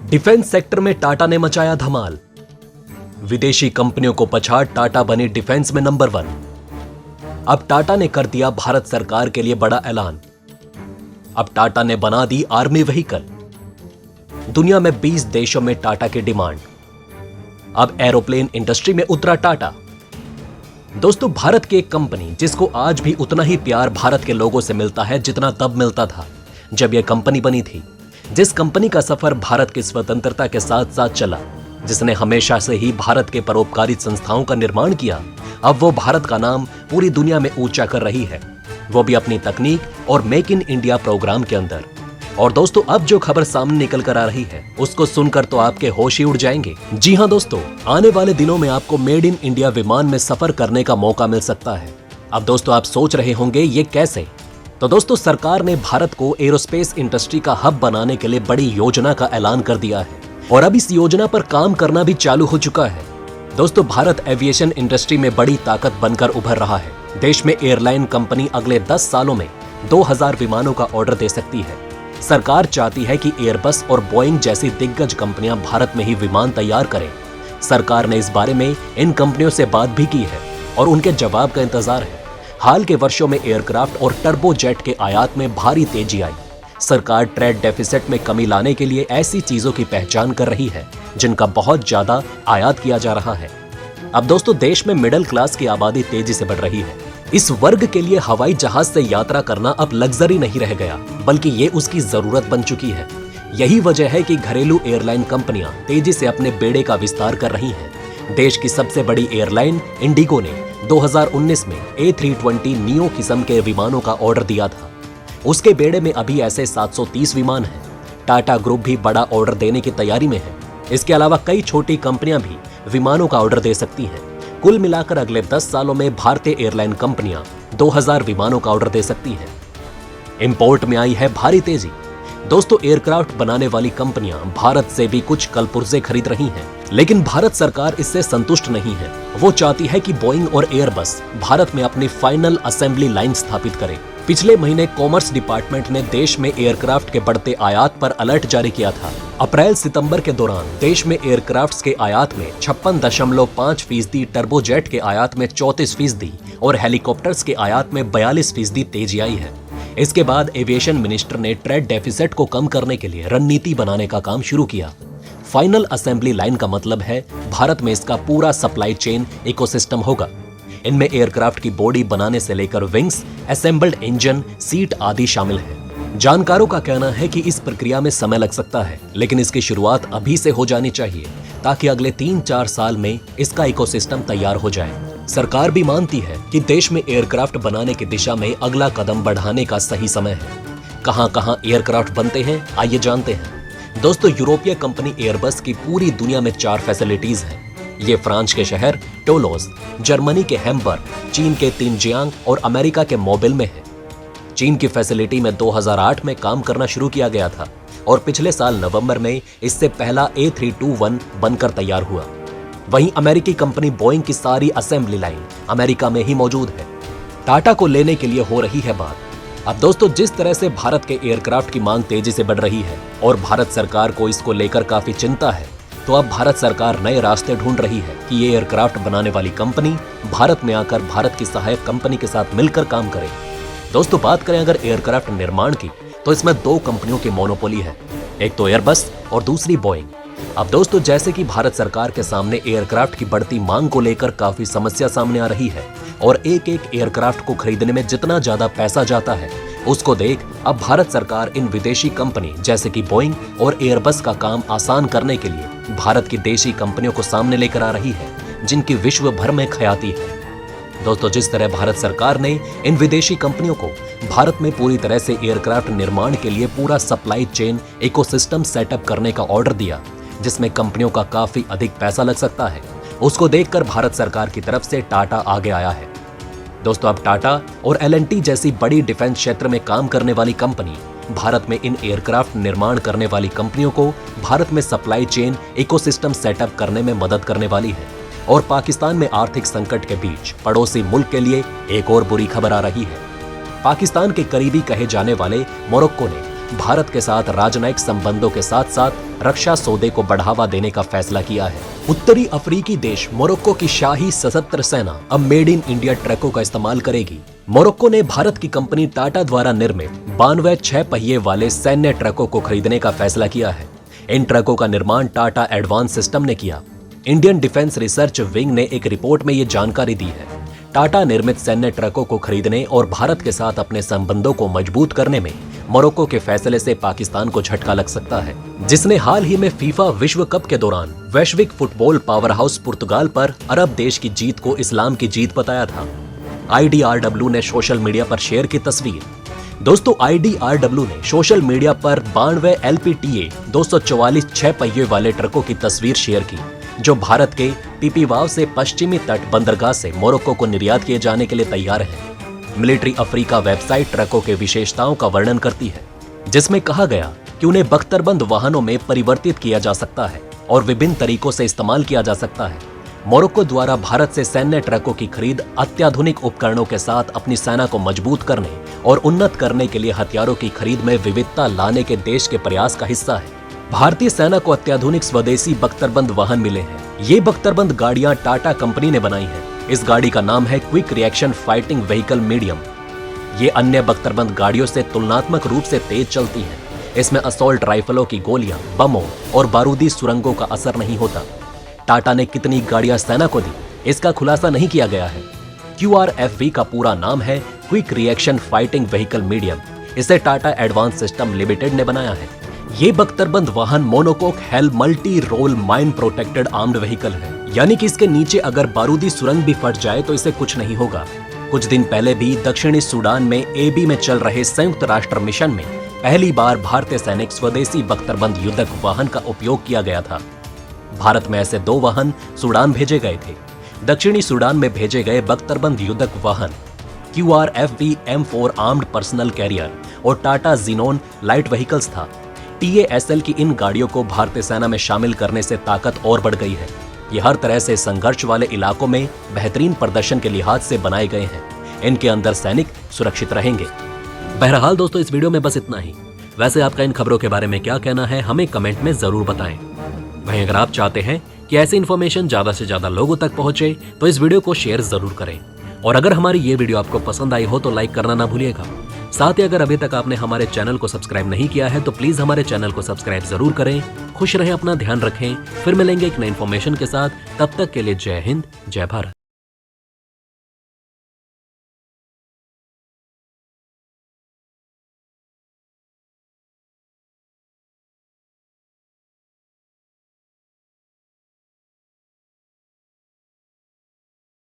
Defence sector में टाटा ने मचाया धमाल। विदेशी कंपनियों को पछाड़ टाटा बनी डिफेंस में नंबर 1। अब टाटा ने कर दिया भारत सरकार के लिए बड़ा ऐलान। अब टाटा ने बना दी आर्मी व्हीकल। दुनिया में 20 देशों में टाटा की डिमांड। अब एरोप्लेन इंडस्ट्री में उतरा टाटा। दोस्तों, भारत की एक कंपनी जिसको आज भी उतना ही प्यार भारत के लोगों से मिलता है जितना तब मिलता था जब यह कंपनी बनी थी, जिस कंपनी का सफर भारत की स्वतंत्रता के साथ साथ चला, जिसने हमेशा से ही भारत के परोपकारी संस्थाओं का निर्माण किया, अब वो भारत का नाम पूरी दुनिया में ऊंचा कर रही है, वो भी अपनी तकनीक और मेक इन इंडिया प्रोग्राम के अंदर। और दोस्तों, अब जो खबर सामने निकल कर आ रही है उसको सुनकर तो आपके होश ही उड़ जाएंगे। जी हां दोस्तों, आने वाले दिनों में आपको मेड इन इंडिया विमान में सफर करने का मौका मिल सकता है। अब दोस्तों, आप सोच रहे होंगे ये कैसे? तो दोस्तों, सरकार ने भारत को एरोस्पेस इंडस्ट्री का हब बनाने के लिए बड़ी योजना का ऐलान कर दिया है और अब इस योजना पर काम करना भी चालू हो चुका है। दोस्तों, भारत एविएशन इंडस्ट्री में बड़ी ताकत बनकर उभर रहा है। देश में एयरलाइन कंपनी अगले 10 सालों में 2000 विमानों का ऑर्डर दे सकती है। सरकार चाहती है कि एयरबस और बोइंग जैसी दिग्गज कंपनियां भारत में ही विमान तैयार करें। सरकार ने इस बारे में इन कंपनियों से बात भी की है और उनके जवाब का इंतजार है। हाल के वर्षों में एयरक्राफ्ट और टर्बोजेट के आयात में भारी तेजी आई। सरकार ट्रेड डेफिसिट में कमी लाने के लिए ऐसी चीजों की पहचान कर रही है जिनका बहुत ज्यादा आयात किया जा रहा है। अब दोस्तों, देश में मिडिल क्लास की आबादी तेजी से बढ़ रही है। इस वर्ग के लिए हवाई जहाज से यात्रा करना अब लग्जरी नहीं रह गया, बल्कि ये उसकी जरूरत बन चुकी है। यही वजह है कि घरेलू एयरलाइन कंपनियां तेजी से अपने बेड़े का विस्तार कर रही हैं। देश की सबसे बड़ी एयरलाइन इंडिगो ने 2019 में A320 नियो किस्म के विमानों का ऑर्डर दिया था। उसके बेड़े में अभी ऐसे 730 विमान हैं। टाटा ग्रुप भी बड़ा ऑर्डर देने की तैयारी में है। इसके अलावा कई छोटी कंपनियां भी विमानों का ऑर्डर दे सकती हैं। कुल मिलाकर अगले 10 सालों में भारतीय एयरलाइन कंपनियां 2000 विमानों का ऑर्डर दे सकती हैं। इंपोर्ट में आई है भारी तेजी। दोस्तों, एयरक्राफ्ट बनाने वाली कंपनियां भारत से भी कुछ कलपुर्जे खरीद रही हैं, लेकिन भारत सरकार इससे संतुष्ट नहीं है। वो चाहती है कि बोइंग और एयरबस भारत में अपनी फाइनल असेंबली लाइन स्थापित करें। पिछले महीने कॉमर्स डिपार्टमेंट ने देश में एयरक्राफ्ट के बढ़ते आयात पर अलर्ट जारी किया था। अप्रैल-सितंबर के दौरान देश में एयरक्राफ्ट्स के आयात में 56.5%, टर्बोजेट के आयात में 34% और हेलीकॉप्टर्स के आयात में 42% तेजी आई है। इसके बाद एविएशन मिनिस्टर ने ट्रेड डेफिसिट को कम करने के लिए रणनीति बनाने का काम शुरू किया। फाइनल असेंबली लाइन का मतलब है भारत में इसका पूरा सप्लाई चेन इकोसिस्टम होगा। इनमें एयरक्राफ्ट की बॉडी बनाने से लेकर विंग्स, असेंबल्ड इंजन, सीट आदि शामिल है। जानकारों का कहना है कि इस प्रक्रिया में समय लग सकता है, लेकिन इसकी शुरुआत अभी से हो जानी चाहिए ताकि अगले 3-4 साल में इसका इकोसिस्टम तैयार हो जाए। सरकार भी मानती है कि देश में एयरक्राफ्ट बनाने की दिशा में अगला कदम बढ़ाने का सही समय है। कहां-कहां एयरक्राफ्ट बनते हैं, आइए जानते हैं। दोस्तों, यूरोपीय कंपनी एयरबस की पूरी दुनिया में 4 फैसिलिटीज हैं। ये फ्रांस के शहर टोलोस, जर्मनी के हैम्बर्ग, चीन के तिनजियांग और अमेरिका के मोबिल में है। चीन की फैसिलिटी में 2008 में काम करना शुरू किया गया था और पिछले साल नवंबर में इससे पहला A321 बनकर तैयार हुआ। वहीं अमेरिकी कंपनी बोइंग की सारी असेंबली लाइन अमेरिका में ही मौजूद है। टाटा को लेने के लिए हो रही है बात। अब दोस्तों, जिस तरह से भारत के एयरक्राफ्ट की मांग तेजी से बढ़ रही है और भारत सरकार को इसको लेकर काफी चिंता है, तो अब भारत सरकार नए रास्ते ढूंढ रही है कि ये एयरक्राफ्ट बनाने वाली कंपनी भारत में आकर भारत की सहायक कंपनी के साथ मिलकर काम करे। दोस्तों, बात करें अगर एयरक्राफ्ट निर्माण की, तो इसमें 2 कंपनियों की मोनोपोली है। एक तो एयरबस और दूसरी बोइंग। अब दोस्तों, जैसे कि भारत सरकार के सामने एयरक्राफ्ट की बढ़ती मांग को लेकर काफी समस्या सामने आ रही है और एक-एक एयरक्राफ्ट को खरीदने में जितना ज्यादा पैसा जाता है, उसको देख अब भारत सरकार इन विदेशी कंपनी जैसे कि बोइंग और एयरबस का काम आसान करने के लिए भारत की देशी कंपनियों को सामने लेकर आ रही है, जिनकी विश्व भर में ख्याति है। दोस्तों, जिस तरह भारत सरकार ने इन विदेशी कंपनियों को भारत में पूरी तरह से एयरक्राफ्ट निर्माण के लिए पूरा सप्लाई चेन इकोसिस्टम सेटअप करने का ऑर्डर दिया, जिसमें कंपनियों का काफी अधिक पैसा लग सकता है, उसको देखकर भारत सरकार की तरफ से टाटा आगे आया है। दोस्तों, अब टाटा और L&T जैसी बड़ी डिफेंस क्षेत्र में काम करने वाली कंपनी भारत में इन एयरक्राफ्ट निर्माण करने वाली कंपनियों को भारत में सप्लाई चेन इकोसिस्टम सेटअप करने में मदद करने वाली है। और पाकिस्तान में आर्थिक संकट के बीच पड़ोसी मुल्क के लिए एक और बुरी खबर आ रही है। पाकिस्तान के करीबी कहे जाने वाले मोरक्को ने भारत के साथ राजनयिक संबंधों के साथ साथ रक्षा सौदे को बढ़ावा देने का फैसला किया है। उत्तरी अफ्रीकी देश मोरक्को की शाही सशस्त्र सेना अब मेड इन इंडिया ट्रकों का इस्तेमाल करेगी। मोरक्को ने भारत की कंपनी टाटा द्वारा निर्मित 92 6 पहिए वाले सैन्य ट्रकों को खरीदने का फैसला किया है। इन ट्रकों का निर्माण टाटा एडवांस सिस्टम ने किया। इंडियन डिफेंस रिसर्च विंग ने एक रिपोर्ट में ये जानकारी दी है। टाटा निर्मित सैन्य ट्रकों को खरीदने और भारत के साथ अपने संबंधों को मजबूत करने में मोरक्को के फैसले से पाकिस्तान को झटका लग सकता है, जिसने हाल ही में फीफा विश्व कप के दौरान वैश्विक फुटबॉल पावर हाउस पुर्तगाल पर अरब देश की जीत को इस्लाम की जीत बताया था। IDRW ने सोशल मीडिया पर शेयर की तस्वीर। दोस्तों, IDRW ने सोशल मीडिया पर 92 LPTA 244 6 पहिए वाले ट्रकों की तस्वीर शेयर की, जो भारत के पीपीवाव से पश्चिमी तट बंदरगाह से मोरक्को को निर्यात किए जाने के लिए तैयार है। मिलिट्री अफ्रीका वेबसाइट ट्रकों के विशेषताओं का वर्णन करती है, जिसमें कहा गया कि उन्हें बख्तरबंद वाहनों में परिवर्तित किया जा सकता है और विभिन्न तरीकों से इस्तेमाल किया जा सकता है। मोरक्को द्वारा भारत से सैन्य ट्रकों की खरीद अत्याधुनिक उपकरणों के साथ अपनी सेना को मजबूत करने और उन्नत करने के लिए हथियारों की खरीद में विविधता लाने के देश के प्रयास का हिस्सा है। भारतीय सेना को अत्याधुनिक स्वदेशी बख्तरबंद वाहन मिले हैं। ये बख्तरबंद गाड़ियां टाटा कंपनी ने बनाई हैं। इस गाड़ी का नाम है quick reaction fighting vehicle medium. ये अन्य बख्तरबंद गाड़ियों से तुलनात्मक रूप से तेज चलती है। इसमें असॉल्ट राइफलों की गोलियां, बमों और बारूदी सुरंगों का असर नहीं होता। टाटा ने कितनी गाड़ियां सेना को दी, इसका खुलासा नहीं किया गया है। QRFV का पूरा नाम है quick reaction fighting vehicle medium. इसे टाटा एडवांस सिस्टम लिमिटेड ने बनाया है। ये बख्तरबंद वाहन monocoque hull multi role mine protected armoured vehicle है, यानी कि इसके नीचे अगर बारूदी सुरंग भी फट जाए तो इसे कुछ नहीं होगा। कुछ दिन पहले भी दक्षिणी सूडान में AB में चल रहे संयुक्त राष्ट्र मिशन में पहली बार भारतीय सैनिक स्वदेशी बख्तरबंद युद्धक वाहन का उपयोग किया गया था। भारत में ऐसे 2 वाहन सूडान भेजे गए थे। दक्षिणी सूडान में भेजे गए बख्तरबंद युद्धक वाहन QRFV M4 armed personal career और टाटा जीनोन लाइट व्हीकल्स था। TASL की इन गाड़ियों को भारतीय सेना में शामिल करने से ताकत और बढ़ गई है। ये हर तरह से संघर्ष वाले इलाकों में बेहतरीन प्रदर्शन के लिहाज से बनाए गए हैं। इनके अंदर सैनिक सुरक्षित रहेंगे। बहरहाल दोस्तों, इस वीडियो में बस इतना ही। वैसे आपका इन खबरों के बारे में क्या कहना है, हमें कमेंट में जरूर बताएं। वहीं अगर आप चाहते हैं कि ऐसी इन्फॉर्मेशन ज्यादा से ज्यादा लोगों तक पहुंचे तो इस वीडियो को शेयर जरूर करें। और अगर हमारी ये वीडियो आपको पसंद आई हो तो लाइक करना ना भूलिएगा। साथ ही अगर अभी तक आपने हमारे चैनल को सब्सक्राइब नहीं किया है तो प्लीज हमारे चैनल को सब्सक्राइब जरूर करें। खुश रहें, अपना ध्यान रखें। फिर मिलेंगे एक नई इन्फॉर्मेशन के साथ। तब तक के लिए जय हिंद, जय भारत।